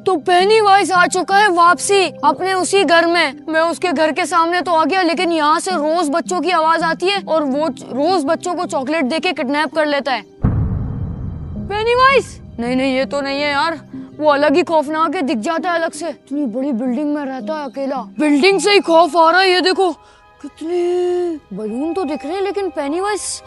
तो पेनीवाइज आ चुका है वापसी अपने उसी घर में। मैं उसके घर के सामने तो आ गया, लेकिन यहाँ से रोज बच्चों की आवाज आती है और वो रोज बच्चों को चॉकलेट देके किडनैप कर लेता है। पेनीवाइज नहीं नहीं, ये तो नहीं है यार, वो अलग ही खौफनाक है, दिख जाता है अलग से। इतनी बड़ी बिल्डिंग में रहता है अकेला, बिल्डिंग से ही खौफ आ रहा है। ये देखो कितने बलून तो दिख रहे हैं, लेकिन पेनीवाइज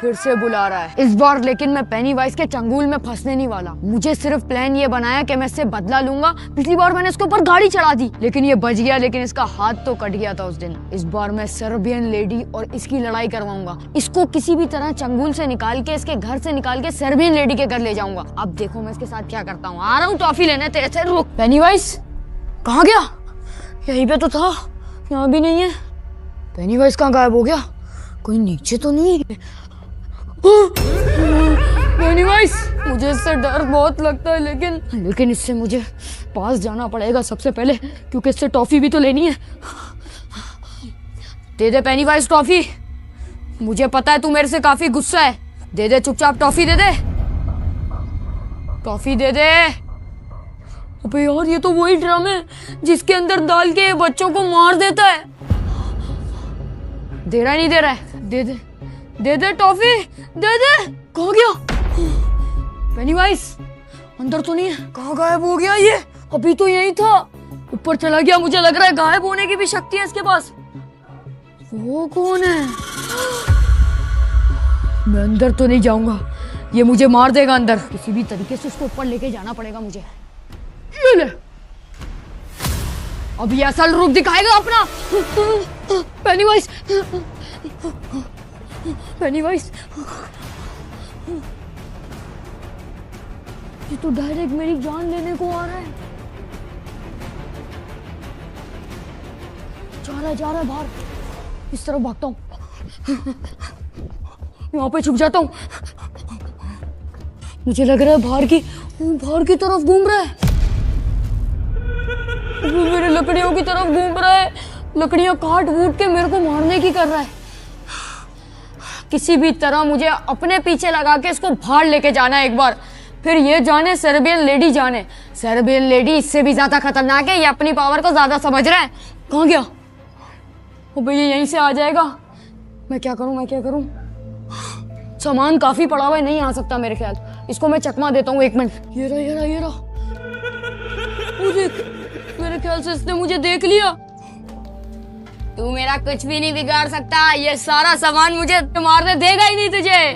फिर से बुला रहा है इस बार। लेकिन मैं पेनीवाइज के चंगुल में फंसने नहीं वाला। मुझे सिर्फ प्लान ये बनाया कि मैं इससे बदला लूंगा। पिछली बार मैंने इसके ऊपर गाड़ी चढ़ा दी, लेकिन ये बच गया, लेकिन इसका हाथ तो कट गया था उस दिन। इस बार मैं सर्बियन लेडी और इसकी लड़ाई करवाऊंगा। इसको किसी भी तरह चंगुल से निकाल के, इसके घर से निकाल के सर्बियन लेडी के घर ले जाऊंगा। अब देखो मैं इसके साथ क्या करता हूँ। आ रहा हूँ टॉफी लेने तेरे से। रुक, पेनीवाइज कहाँ गया? यहीं पे तो था, यहाँ भी नहीं है। पेनीवाइज कहाँ गायब हो गया? कोई नीचे तो नहीं है? पेनीवाइज, मुझे इससे डर बहुत लगता है, लेकिन इससे मुझे पास जाना पड़ेगा सबसे पहले, क्योंकि इससे टॉफी भी तो लेनी है। दे दे पेनीवाइज टॉफी। मुझे पता है तू मेरे से काफी गुस्सा है। दे दे चुपचाप टॉफी, दे दे टॉफी, दे दे। अबे यार, ये तो वही ड्रम है जिसके अंदर डाल के बच्चों को मार देता है। दे रहा है, नहीं दे रहा है? दे दे दे दे टॉफी, दे दे। कहाँ गया पेनीवाइज? अंदर तो नहीं है? कहाँ गायब हो गया ये? अभी तो यही था, ऊपर चला गया। मुझे लग रहा है गायब होने की भी शक्ति है इसके पास। वो कौन है? मैं अंदर तो नहीं जाऊंगा, ये मुझे मार देगा अंदर। किसी भी तरीके से उसको ऊपर लेके जाना पड़ेगा मुझे। ये ले, अब ये असल रूप दिखाएगा अपना। पेनीवाइज, पेनीवाइज, ये तो डायरेक्ट मेरी जान लेने को आ रहा है। जा रहा है बाहर। इस तरफ भागता हूँ, यहाँ पे छुप जाता हूँ। मुझे लग रहा है बाहर की तरफ घूम रहा है। वो मेरे लकड़ियों की तरफ घूम रहा है। लकड़ियां काट वूट के मेरे को मारने की कर रहा है। किसी भी तरह मुझे अपने पीछे लगा के इसको बाहर लेके जाना है एक बार। फिर ये जाने सर्बियन लेडी जाने। सर्बियन लेडी इससे भी ज्यादा खतरनाक है, ये अपनी पावर को ज्यादा समझ रहा है। कहाँ गया? अबे ये यहीं से आ जाएगा। मैं क्या करूं? सामान काफी पड़ा हुआ है, नहीं आ सकता मेरे ख्याल। इसको मैं चकमा देता हूँ, 1 मिनट। ये रहा। वो देख, मेरे ख्याल से इसने मुझे देख लिया। तू मेरा कुछ भी नहीं बिगाड़ सकता। ये सारा सामान मुझे मारने देगा ही नहीं तुझे।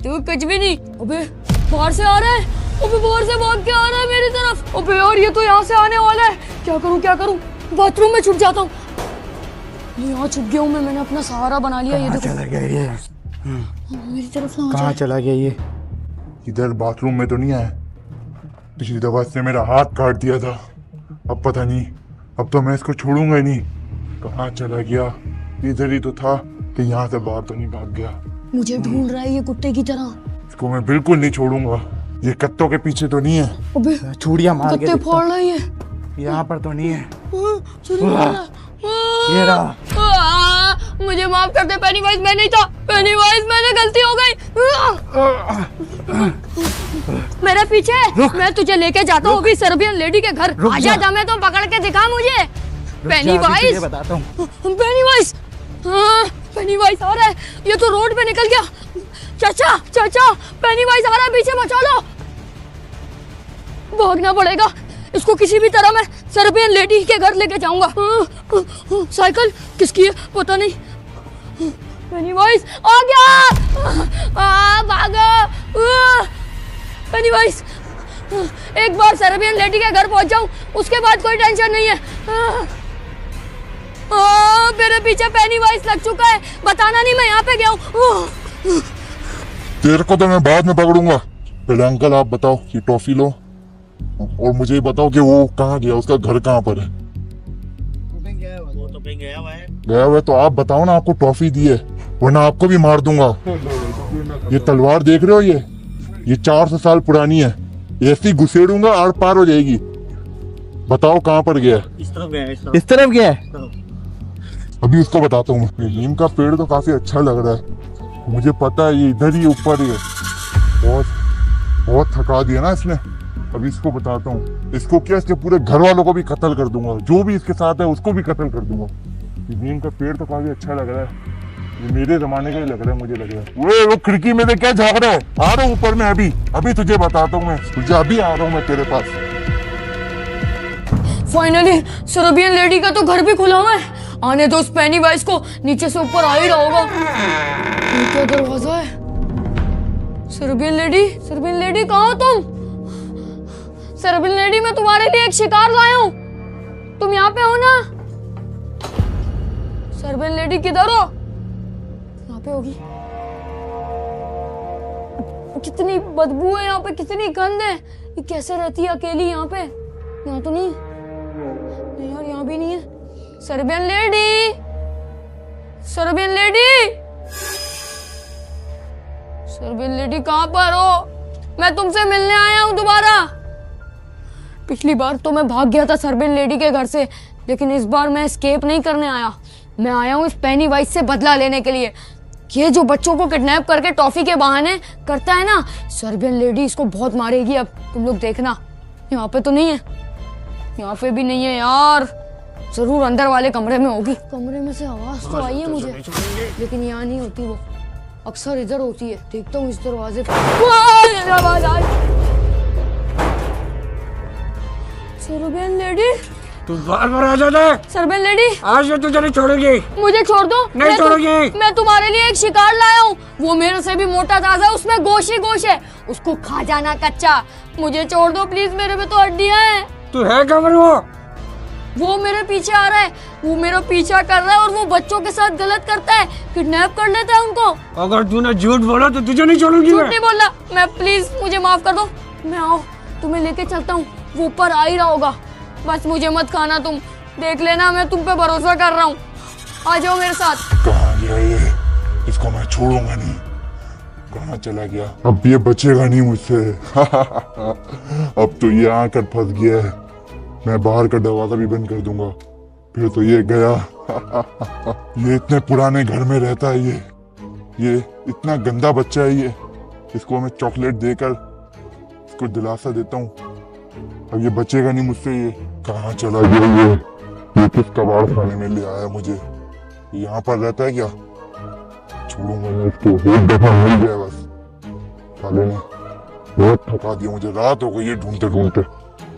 तू कुछ भी नहीं। अबे बाहर से आ रहा है। अबे बाहर से भाग के आ रहा है मेरी तरफ। अबे यार, ये तो यहाँ से आने वाला है। क्या करूं? बाथरूम में छुप जाता हूँ। यहाँ छुप गया हूँ मैं। मैंने अपना सहारा बना लिया। ये देखो चला गया ये। मेरी तरफ ना। कहाँ चला गया ये? इधर बाथरूम में तो नहीं आया। पिछली दफा इसने मेरा हाथ काट दिया था। अब पता नहीं, अब तो मैं इसको छोड़ूंगा ही नहीं। कहाँ चला गया? इधर ही तो था, कि यहाँ से बाहर तो नहीं भाग गया। मुझे ढूंढ रहा है ये कुत्ते की तरह। इसको मैं बिल्कुल नहीं छोड़ूंगा। ये कत्तों के पीछे तो नहीं है। अबे चूड़ियां मार के कत्ते फोड़ रहा है ये। यहाँ पर तो नहीं है। ये रहा। मुझे माफ कर दे पेनीवाइज, मैं नहीं था। पेनीवाइज, मैंने गलती हो गई। मेरे पीछे, मैं तुझे लेके जाता हूँ अभी सर्बियन लेडी के घर। आजा, दमे तो पकड़ के दिखा मुझे। पेनीवाइज, बताता हूँ। पेनीवाइज आ रहा है। ये तो रोड पे निकल गया। चाचा, पेनीवाइज आ रहा है, पीछे बचा लो। भागना पड़ेगा इसको। किसी भी तरह मैं सर्बियन लेडी के घर लेके जाऊंगा। साइकिल किसकी है पता नहीं। पेनीवाइज आ गया। भागो पेनीवाइज। एक बार सर्बियन लेडी के घर पहुंच जाऊं, उसके बाद कोई टेंशन नहीं है। मेरे पीछे पेनीवाइज लग चुका है। बताना नहीं मैं यहाँ पे गया हूँ। तेरे को तो मैं बाद में पकड़ूंगा। पहले अंकल आप बताओ, ये टॉफी लो और मुझे बताओ कि वो कहाँ गया, उसका घर कहाँ पर है। वो तो कहीं गया हुआ है तो आप बताओ ना, आपको टॉफी दी है, वरना आपको भी मार दूंगा। ये तलवार देख रहे हो, ये 400 साल पुरानी है। ऐसी घुसेड़ूंगा आर पार हो जाएगी। बताओ कहाँ पर गया? इस तरफ गया है। अभी उसको बताता हूँ। नीम का पेड़ तो काफी अच्छा लग रहा है, मुझे पता है ये इधर ही ऊपर ही है। बहुत बहुत थका दिया ना इसने। अभी इसको बताता हूँ, इसको क्या इसके पूरे घर वालों को भी कत्ल कर दूंगा, जो भी इसके साथ है उसको भी कत्ल कर दूंगा। ये नीम का पेड़ तो काफी अच्छा लग रहा है, ये मेरे जमाने का ही लग रहा है, मुझे लग रहा है। वो खिड़की में से क्या झाँक रहा है? आ रहा हूँ ऊपर में, अभी तुझे बताता हूँ मैं, तुझे अभी आ रहा हूँ मैं तेरे पास। फाइनली सर्बियन लेडी का तो घर भी खुला हुआ है। आने दो उस पेनीवाइज को, नीचे से ऊपर आ ही रहा होगा। ये क्या दरवाजा है? सर्बियन लेडी कहाँ हो तुम? सर्बियन लेडी, मैं तुम्हारे लिए एक शिकार लाया हूँ, तुम यहाँ पे हो ना? सर्बियन लेडी किधर हो? यहाँ पे होगी। कितनी बदबू है यहाँ पे, कितनी गंद है। ये कैसे रहती है अकेली यहाँ पे? यहाँ तो नहीं यार, यहाँ भी नहीं है। सर्बियन लेडी, सर्बियन लेडी कहाँ पर हो? मैं तुमसे मिलने आया हूँ दोबारा। पिछली बार तो मैं भाग गया था सर्बियन लेडी के घर से, लेकिन इस बार मैं एस्केप नहीं करने आया। मैं आया हूँ इस पेनीवाइज से बदला लेने के लिए। ये जो बच्चों को किडनैप करके टॉफी के बहाने करता है ना, सर्बियन लेडी इसको बहुत मारेगी। अब तुम लोग देखना। यहाँ पे तो नहीं है, यहाँ पे भी नहीं है यार, जरूर अंदर वाले कमरे में होगी। कमरे में से आवाज तो आई है मुझे, लेकिन यहाँ नहीं होती, वो अक्सर इधर होती है। देखता हूँ इस दरवाजे पे। आवाज आई। सर्बियन लेडी, तू बार-बार आ जाता है। सर्बियन लेडी, आज मैं तुझे नहीं छोड़ूंगी। मुझे छोड़ दो। नहीं छोड़ूंगी। मैं तुम्हारे लिए एक शिकार लाया हूँ, वो मेरे से भी मोटा ताजा है, उसमें गोश ही गोश है, उसको खा जाना कच्चा। मुझे छोड़ दो प्लीज, मेरे में तो हड्डियां हैं। तू है कमर वो मेरे पीछे आ रहा है, वो मेरा पीछा कर रहा है, और वो बच्चों के साथ गलत करता है, किडनैप कर लेता है उनको। अगर तूने झूठ बोला तो तुझे नहीं छोड़ूंगी। झूठ नहीं बोलना मैं, प्लीज मुझे माफ कर दो। मैं आओ, तुम्हें लेके चलता हूँ, वो ऊपर आ ही रहा होगा। बस मुझे मत खाना, तुम देख लेना, मैं तुम पे भरोसा कर रहा हूँ। आ जाओ मेरे साथ। कहाँ गया ये? इसको मैं छोड़ूंगा नहीं। कहाँ चला गया? अब ये बचेगा नहीं मुझसे। अब तो ये आकर फंस गया है। मैं बाहर का दरवाजा भी बंद कर दूंगा, फिर तो ये गया। ये इतने पुराने घर में रहता है, ये इतना गंदा बच्चा है ये। इसको मैं चॉकलेट देकर इसको दिलासा देता हूँ। अब ये बचेगा नहीं मुझसे। ये कहाँ चला गया? ये किस कबाड़ खाने में ले आया मुझे? यहाँ पर रहता है क्या? छोड़ूंगा मैं इसको, एक दफा मिल गया बस। साले ने बहुत थका दिया मुझे, रात हो गई ये ढूंढते ढूंढते,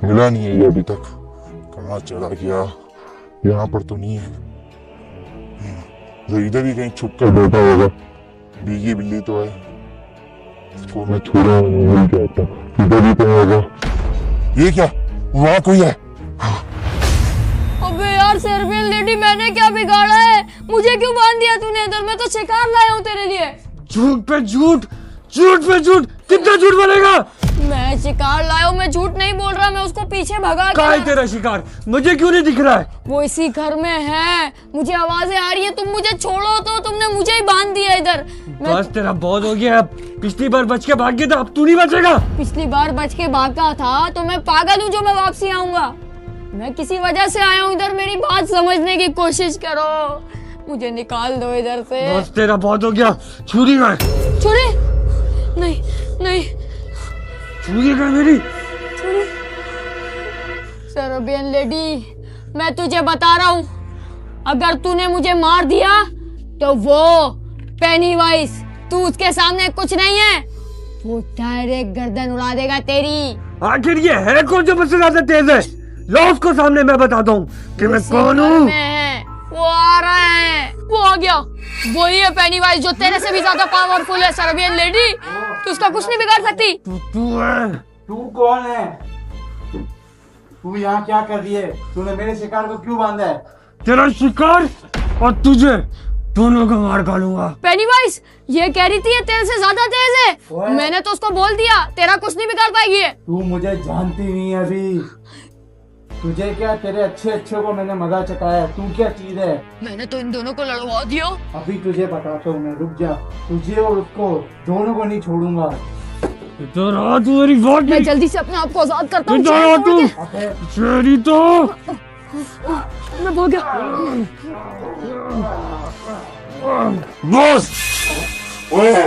मिला नहीं है ये अभी तक। कहाँ चला गया? यहाँ पर तो नहीं है, तो इधर ही कहीं छुप कर बैठा होगा। बीगी बिल्ली तो है, इसको मैं छोड़ा नहीं चाहता। इधर ही कहीं होगा। ये क्या? वहाँ कोई है? अबे यार सर्बियन लेडी, मैंने क्या बिगाड़ा है? मुझे क्यों बांध दिया तूने इधर? मैं तो शिकार लाया हूँ तेरे लिए। झूठ पे झूठ, झूठ पे झूठ, कितना झूठ बोलेगा? मैं शिकार लाया हूँ, मैं झूठ नहीं बोल रहा। मैं उसको पीछे भगा कहाँ है तेरा शिकार? मुझे क्यों नहीं दिख रहा है? वो इसी घर में है, मुझे आवाजें आ रही है। तुम मुझे छोड़ो तो, तुमने मुझे ही बांध दिया इधर। बस तेरा बहुत हो गया। पिछली बार बच के भाग गया था, अब तू नहीं बचेगा। पिछली बार बच के भागा था तो मैं पागल हूँ जो मैं वापसी आऊंगा? मैं किसी वजह से आया हूँ इधर, मेरी बात समझने की कोशिश करो। मुझे निकाल दो इधर से। बस तेरा बहुत हो गया। छुरी है? छुरी? नहीं नहीं, छुरी है मेरी। सर्बियन लेडी, मैं तुझे बता रहा हूँ, अगर तूने मुझे मार दिया तो वो पेनीवाइज, तू उसके सामने कुछ नहीं है, वो डायरेक्ट गर्दन उड़ा देगा तेरी। आखिर ये है कौन जो मुझसे ज्यादा तेज है? लो उसको सामने, मैं बताता हूँ कि मैं कौन हूँ। वो आ रहा है, वो आ गया। वही है पेनीवाइज जो तेरे से भी ज्यादा पावरफुल है। सर्बियन लेडी, तू उसका कुछ नहीं बिगाड़ सकती। तू है? तू कौन है? तू यहाँ क्या कर रही है? तूने मेरे शिकार को क्यों बांधा है? तेरा शिकार और तुझे दोनों को मार डालूंगा। पेनीवाइज ये कह रही थी ये तेरे से ज्यादा तेज है। मैंने तो उसको बोल दिया, तेरा कुछ नहीं बिगाड़ पाएगी ये। तू मुझे जानती नहीं है अभी। तुझे क्या, तेरे अच्छे को मैंने मजा चखाया, तू क्या चीज है? मैंने तो इन दोनों को लड़वा दिया। अभी तुझे बताता हूँ मैं, रुक जा। तुझे और उसको दोनों को नहीं छोड़ूंगा। तू मेरी बात मैं जल्दी से अपने आप को आजाद करता हूँ। चेरी तो मैं भाग गया। बॉस, ओए,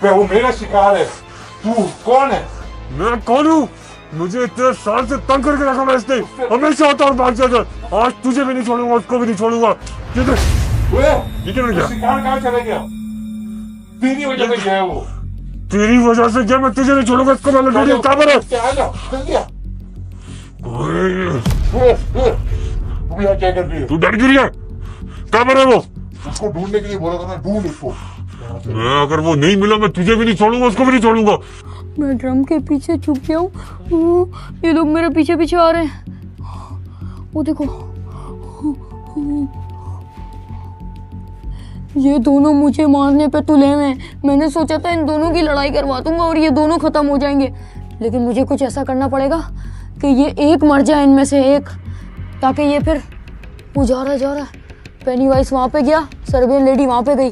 वो मेरा शिकार है। तू कौन है? मैं कौन हूँ? मुझे इतने साल से तंग करके रखा मैं इसने, हमेशा आता और भाग जाता। आज तुझे भी नहीं छोड़ूंगा, उसको भी नहीं छोड़ूंगा। ये क्या गया? शिकार कहाँ चला गया? तेरी वजह से गया है वो। तेरी वजह से क्या? मैं तुझे नहीं छोड़ूंगा, इसको मैंने ढूंढ कहाँ पर है? तुम यहाँ क्या कर रही है? तू डर क्यों रही है? कहाँ पर है वो? उसको ढूंढने के लिए बोला था ना, ढूंढ उसको। मैं अगर वो नहीं मिला मैं तुझे भी नहीं छोड़ूंगा, उसको भी नहीं छोड़ूंगा। मैं ड्रम के पीछे छुप गया हूँ। ये लोग मेरे पीछे पीछे आ रहे हैं। वो देखो, ये दोनों मुझे मारने पे तुले हुए हैं। मैंने सोचा था इन दोनों की लड़ाई करवा दूंगा और ये दोनों खत्म हो जाएंगे, लेकिन मुझे कुछ ऐसा करना पड़ेगा कि ये एक मर जाए इनमें से एक, ताकि ये फिर वो जा रहा है। पेनीवाइज वहाँ पे गया, सर्बियन लेडी वहाँ पे गई।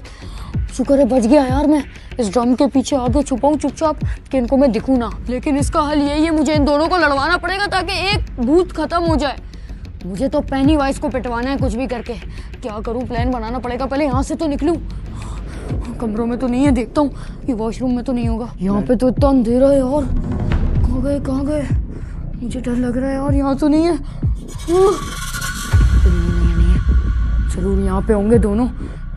शुक्र है बच गया यार। मैं इस ड्रम के पीछे आगे छुपाऊं चुपचाप कि इनको मैं दिखूं ना। लेकिन इसका हल यही है, मुझे इन दोनों को लड़वाना पड़ेगा ताकि एक भूत खत्म हो जाए। मुझे तो पेनीवाइज को पिटवाना है कुछ भी करके। क्या करूं? प्लान बनाना पड़ेगा। पहले यहाँ से तो निकलूं। कमरों में तो नहीं है, देखता हूँ कि वॉशरूम में तो नहीं होगा। यहाँ पे तो इतना अंधेरा है यार। कहाँ गए? मुझे डर लग रहा है यार। यहाँ तो नहीं है। जरूर यहाँ पे होंगे दोनों।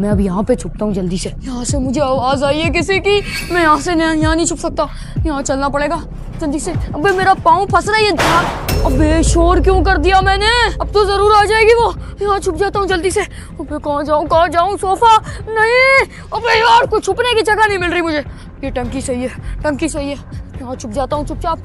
मैं अब यहाँ पे छुपता हूँ जल्दी से। यहाँ से मुझे आवाज आई है किसी की। मैं यहाँ से यहाँ नहीं छुप सकता, यहाँ चलना पड़ेगा जल्दी से। अबे मेरा पाँव फंस रहा है ये। अबे शोर क्यों कर दिया मैंने? अब तो जरूर आ जाएगी वो। यहाँ छुप जाता हूँ जल्दी से। अबे कहाँ जाऊँ? सोफा नहीं। अबे यार कुछ छुपने की जगह नहीं मिल रही मुझे। ये टंकी सही है। यहाँ छुप जाता हूँ चुपचाप।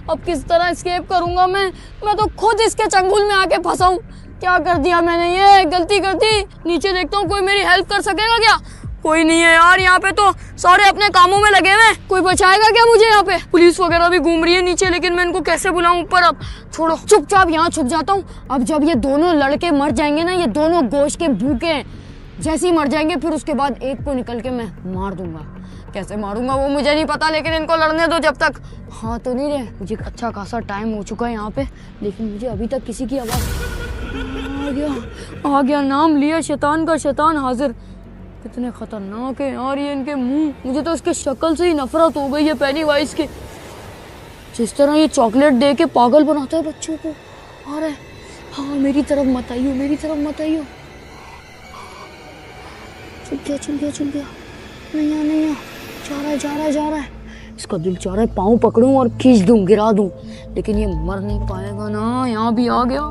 अब किस तरह एस्केप करूंगा मैं तो खुद इसके चंगुल में आके फंसा हूँ। क्या कर दिया मैंने? ये गलती कर दी। नीचे देखता हूँ कोई मेरी हेल्प कर सकेगा क्या? कोई नहीं है यार। यहाँ पे तो सारे अपने कामों में लगे हुए। कोई बचाएगा क्या मुझे? यहाँ पे पुलिस वगैरह भी घूम रही है नीचे, लेकिन मैं इनको कैसे बुलाऊं ऊपर? अब छोड़ो, चुपचाप यहाँ छुप जाता हूँ। अब जब ये दोनों लड़के मर जाएंगे ना, ये दोनों गोश्त के भूखे हैं, जैसे ही मर जाएंगे फिर उसके बाद एक को निकल के मैं मार दूंगा। कैसे मारूंगा वो मुझे नहीं पता, लेकिन इनको लड़ने दो जब तक। हाँ तो नहीं रहे। मुझे अच्छा खासा टाइम हो चुका है यहाँ पे, लेकिन मुझे अभी तक किसी की आवाज। आ गया। नाम लिया शैतान का, शैतान हाजिर। कितने खतरनाक है यार ये इनके मुंह। मुझे तो इसके शक्ल से ही नफरत हो गई है पेनीवाइज के। जिस तरह ये चॉकलेट दे के पागल बनाता है बच्चों को। आ रहा है। हाँ मेरी तरफ मत आइयो। चुप गया। नहीं जा रहा है। इसका दिल चाह रहा है पाँव पकड़ूं और खींच दूं, गिरा दूं, लेकिन ये मर नहीं पाएगा ना। यहाँ भी आ गया।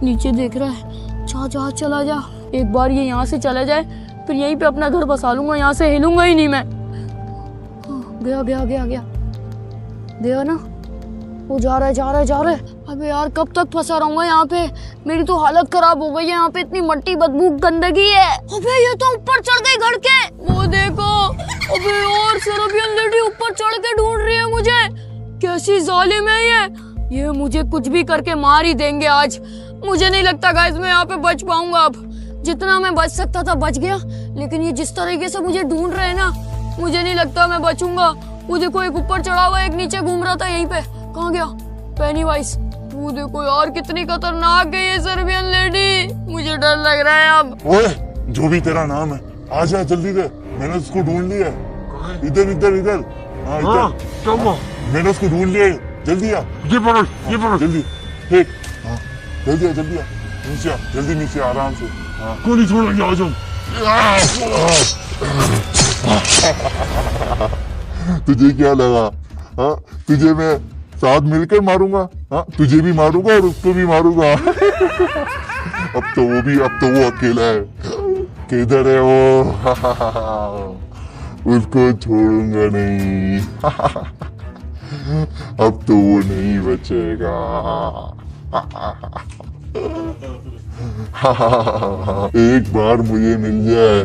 नीचे देख रहा है। जा चला जा। एक बार ये यहाँ से चला जाए फिर यहीं पे अपना घर बसा लूंगा। यहाँ से हिलूंगा ही नहीं मैं। गया ना। वो जा रहा है। अबे यार कब तक फंसा रहूंगा यहाँ पे? मेरी तो हालत खराब हो गई है। यहाँ पे इतनी मट्टी, बदबू, गंदगी है। अबे ये तो ऊपर चढ़ गई घर के। वो देखो। अबे और सर्बियन लेडी ऊपर चढ़ के ढूंढ रही है मुझे। कैसी जालिम है ये मुझे कुछ भी करके मार ही देंगे आज। मुझे नहीं लगता गाइस मैं यहाँ पे बच पाऊंगा। अब जितना मैं बच सकता था बच गया, लेकिन ये जिस तरीके से मुझे ढूंढ रहे हैं ना, मुझे नहीं लगता मैं बचूंगा। वो देखो एक ऊपर चढ़ा हुआ, एक नीचे घूम रहा था यहीं पे। कहाँ गया पेनीवाइज? वो देखो यार कितनी खतरनाक है ये सर्बियन लेडी। मुझे डर लग रहा है अब। ओए, जो भी तेरा नाम है आ जा जल्दी से। मैंने उसको ढूंढ लिया है। इधर। हाँ इधर। मैंने उसको ढूंढ लिया है। जल्दी आ। ये पकड़ जल्दी। ठीक। हाँ जल्दी आ। नीचे आराम से। हाँ को नहीं छोड़ेंगे आज हम। तुझे क्या लगा? हाँ तुझे मैं साथ मिलकर मारूंगा। हाँ तुझे भी मारूंगा और उसको भी मारूंगा। अब तो वो अकेला है। किधर है वो? उसको छोड़ूंगा नहीं। अब तो वो नहीं बचेगा। एक बार मुझे मिल जाए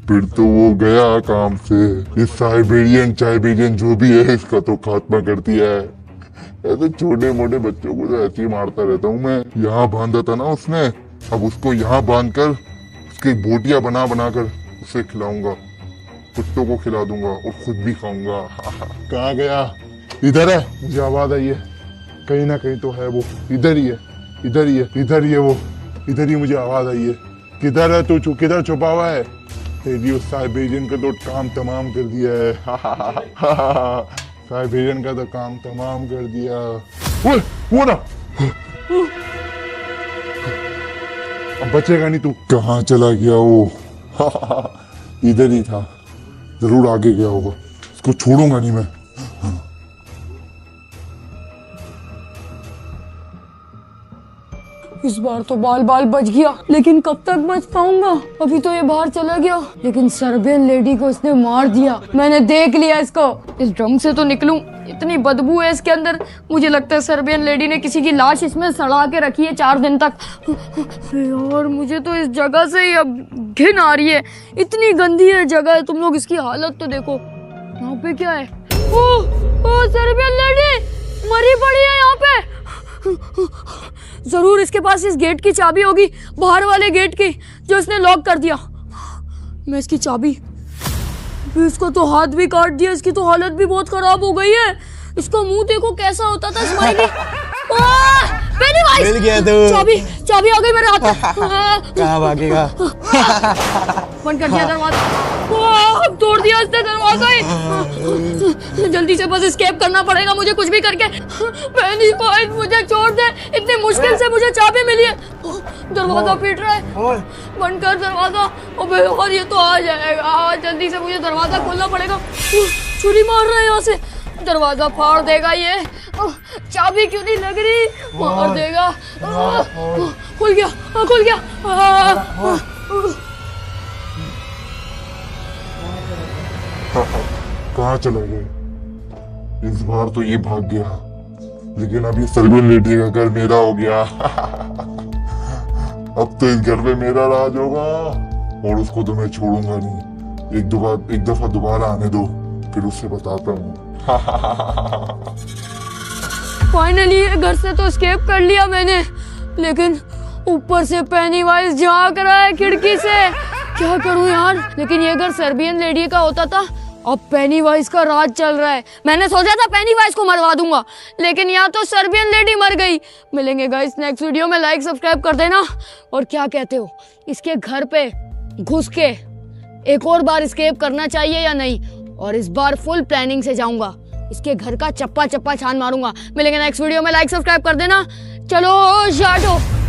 फिर तो वो गया काम से। इस साइबेरियन जो भी है इसका तो खात्मा कर दिया है। ऐसे छोटे मोटे बच्चों को तो ऐसे ही मारता रहता हूँ मैं। यहाँ बांधा था ना उसने, अब उसको यहाँ बांध कर उसकी बोटियां बना कर उसे खिलाऊंगा। कुत्तों को खिला दूंगा और खुद भी खाऊंगा। कहाँ गया? इधर है। मुझे आवाज आई है, कहीं ना कहीं तो है वो। इधर ही है वो। इधर ही मुझे आवाज आई है। किधर है तू? किधर छुपा हुआ है? तेरी उस साइबेरियन का तो काम तमाम कर दिया है। साइबेरियन का तो काम तमाम कर दिया। ओए, वो ना, अब बचेगा नहीं तू। कहाँ चला गया वो? इधर ही था, जरूर आगे गया होगा। इसको छोड़ूंगा नहीं मैं। इस बार तो बाल बाल बच गया, लेकिन कब तक बच पाऊंगा? अभी तो ये बाहर चला गया, लेकिन सर्बियन लेडी को इसने मार दिया। मैंने देख लिया इसको। इस ड्रम से तो निकलूं, इतनी बदबू है इसके अंदर। मुझे लगता है सर्बियन लेडी ने किसी की लाश इसमें सड़ा के रखी है 4 दिन तक। यार मुझे तो इस जगह से ही अब घिन आ रही है। इतनी गंदी है जगह। तुम लोग इसकी हालत तो देखो। यहाँ पे क्या है? ओ सर्बियन लेडी मरी पड़ी है यहाँ पे। जरूर इसके पास इस गेट की चाबी होगी, बाहर वाले गेट की, जो इसने लॉक कर दिया। मैं इसकी चाबी, इसको तो हाथ भी काट दिया। इसकी तो हालत भी बहुत खराब हो गई है। इसका मुंह देखो कैसा होता था स्माइली। मिल गया तू। चाबी आ गई मेरे हाथ में। कहाँ भागेगा? बंद कर दिया दरवाजा। तोड़ दिया इसने दरवाजा ही। जल्दी से बस एस्केप करना पड़ेगा मुझे, कुछ भी करके। पेनीवाइज मुझे छोड़ दे, इतनी मुश्किल से मुझे चाबी मिली है। दरवाजा पीट रहा है। बंद कर दरवाजा। अबे और ये तो आ जाएगा। जल्दी से मुझे दरवाजा खोलना पड़ेगा। छुरी मार रहा है यहाँ से। दरवाजा फाड़ देगा ये। चाबी क्यों नहीं लग रही? मार देगा। खुल गया, खुल गया। कहाँ चला गया? इस बार तो ये भाग गया, लेकिन अब ये सर्बियन लेडी का घर मेरा हो गया। अब तो इस घर पे मेरा राज होगा, और उसको तो मैं छोड़ूंगा नहीं। एक दफा दोबारा आने दो, फिर उससे बताता हूँ। फाइनली ये घर से तो एस्केप कर लिया मैंने, लेकिन ऊपर से पेनीवाइज झांक रहा है खिड़की से। क्या करूं यार? लेकिन ये घर सर्बियन लेडी का होता था, अब पेनीवाइज का राज चल रहा है। मैंने सोचा था पेनीवाइज को मरवा दूंगा, लेकिन यहाँ तो सर्बियन लेडी मर गई। मिलेंगे गाइस नेक्स्ट वीडियो में। लाइक सब्सक्राइब कर देना। और क्या कहते हो, इसके घर पे घुस के एक और बार एस्केप करना चाहिए या नहीं? और इस बार फुल प्लानिंग से जाऊंगा, इसके घर का चप्पा चप्पा छान मारूंगा। मिलेंगे नेक्स्ट वीडियो में। लाइक सब्सक्राइब कर देना। चलो शाटो।